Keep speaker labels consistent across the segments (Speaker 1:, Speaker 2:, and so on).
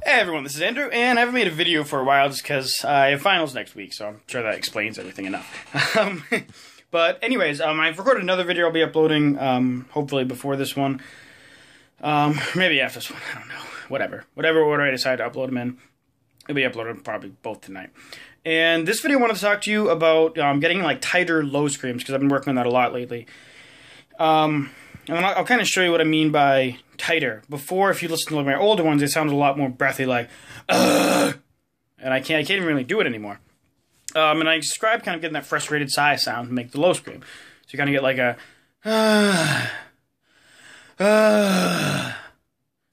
Speaker 1: Hey everyone, this is Andrew, and I haven't made a video for a while just because I have finals next week, so I'm sure that explains everything enough. But anyways, I've recorded another video I'll be uploading, hopefully before this one. Maybe after this one, I don't know. Whatever order I decide to upload them in, it'll be uploaded probably both tonight. And this video I wanted to talk to you about getting like tighter low screams, because I've been working on that a lot lately. And I'll kind of show you what I mean by tighter. Before, if you listen to my older ones, they sound a lot more breathy, like, and I can't even really do it anymore. And I described kind of getting that frustrated sigh sound to make the low scream. So you kind of get like a, and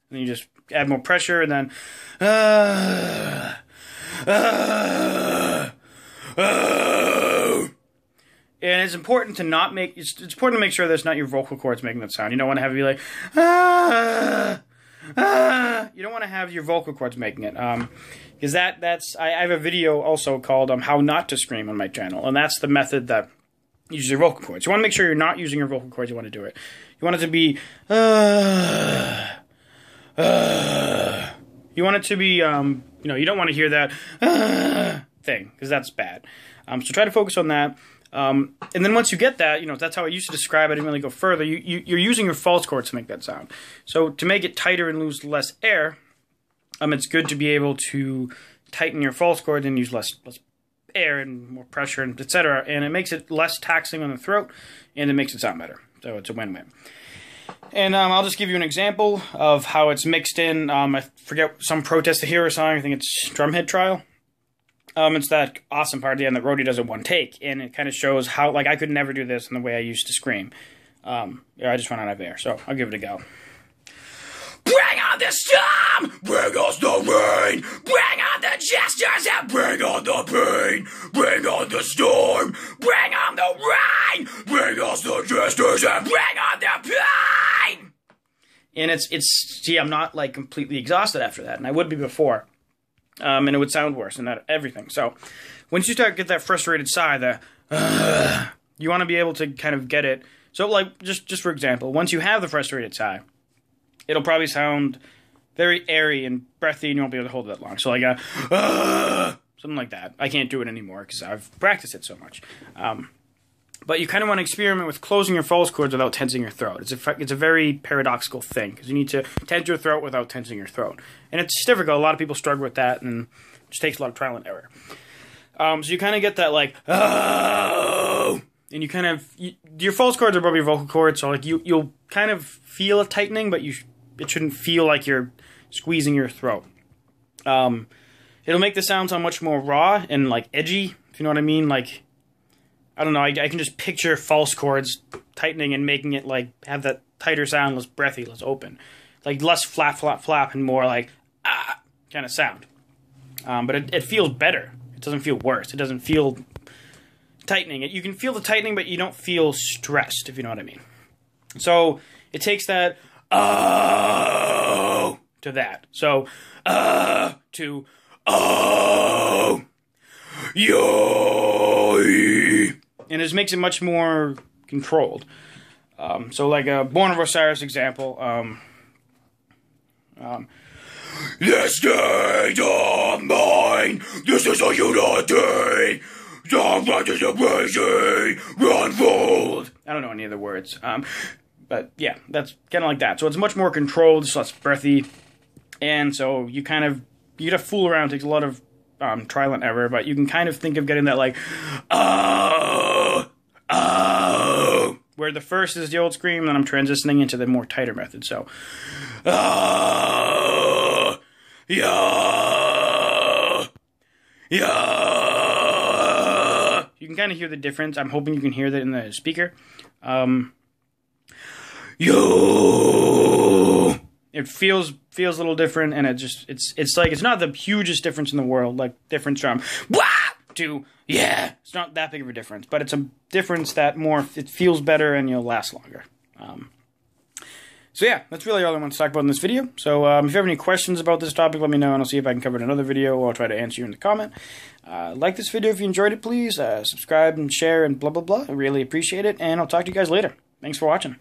Speaker 1: then you just add more pressure, and then, and it's important to not make, it's important to make sure that's not your vocal cords making that sound. You don't want to have it be like, you don't want to have your vocal cords making it. Because I have a video also called How Not to Scream on my channel. And that's the method that uses your vocal cords. You want to make sure you're not using your vocal cords. You want to do it. You want it to be, you want it to be, you know, you don't want to hear that thing, because that's bad. So try to focus on that. And then once you get that, you know, that's how I used to describe it. I didn't really go further. You're using your false cords to make that sound. So to make it tighter and lose less air, it's good to be able to tighten your false cords and use less air and more pressure, and etc. And it makes it less taxing on the throat, and it makes it sound better. So it's a win-win. And I'll just give you an example of how it's mixed in. I forget, some Protest the Hero song. I think it's Drumhead Trial. It's that awesome part at the end that Rhodey does in one take, and it kind of shows how, like, I could never do this in the way I used to scream. Yeah, I just ran out of air, so I'll give it a go. Bring on the storm! Bring us the rain! Bring on the gestures and bring on the pain! Bring on the storm! Bring on the rain! Bring us the gestures and bring on the pain! And see, I'm not, like, completely exhausted after that, and I would be before. And it would sound worse and that everything. So once you start to get that frustrated sigh, you want to be able to kind of get it. So like, just for example, once you have the frustrated sigh, it'll probably sound very airy and breathy, and you won't be able to hold it that long. So like something like that. I can't do it anymore because I've practiced it so much. But you kind of want to experiment with closing your false cords without tensing your throat. It's a very paradoxical thing, because you need to tense your throat without tensing your throat. And it's difficult. A lot of people struggle with that, and it just takes a lot of trial and error. So you kind of get that, like, oh! And you kind of, your false cords are above your vocal cords, so like you'll kind of feel a tightening, but it shouldn't feel like you're squeezing your throat. It'll make the sound much more raw and, like, edgy, if you know what I mean. Like, I don't know, I can just picture false cords tightening and making it, like, have that tighter sound, less breathy, less open. Like, less flap, flap, flap, and more, like, kind of sound. But it feels better. It doesn't feel worse. It doesn't feel tightening. You can feel the tightening, but you don't feel stressed, if you know what I mean. So, it takes that, oh, to that. So, to, oh, yo. And it just makes it much more controlled. So like a Born of Osiris example. This state of mind, this is a unity. The righteous of crazy, unfold. I don't know any of the words. But yeah, that's kind of like that. So it's much more controlled, it's less breathy. And so you gotta fool around. It takes a lot of trial and error, but you can kind of think of getting that, like, oh, where the first is the old scream, and then I'm transitioning into the more tighter method. So, oh, yeah, yeah. You can kind of hear the difference. I'm hoping you can hear that in the speaker. Yo. It feels a little different, and it's like, it's not the hugest difference in the world, like difference from wah to yeah. It's not that big of a difference, but it's a difference that it feels better, and you'll last longer. So yeah, that's really all I want to talk about in this video. So if you have any questions about this topic, let me know, and I'll see if I can cover it in another video, or I'll try to answer you in the comment. Like this video if you enjoyed it, please. Subscribe and share and blah blah blah. I really appreciate it, and I'll talk to you guys later. Thanks for watching.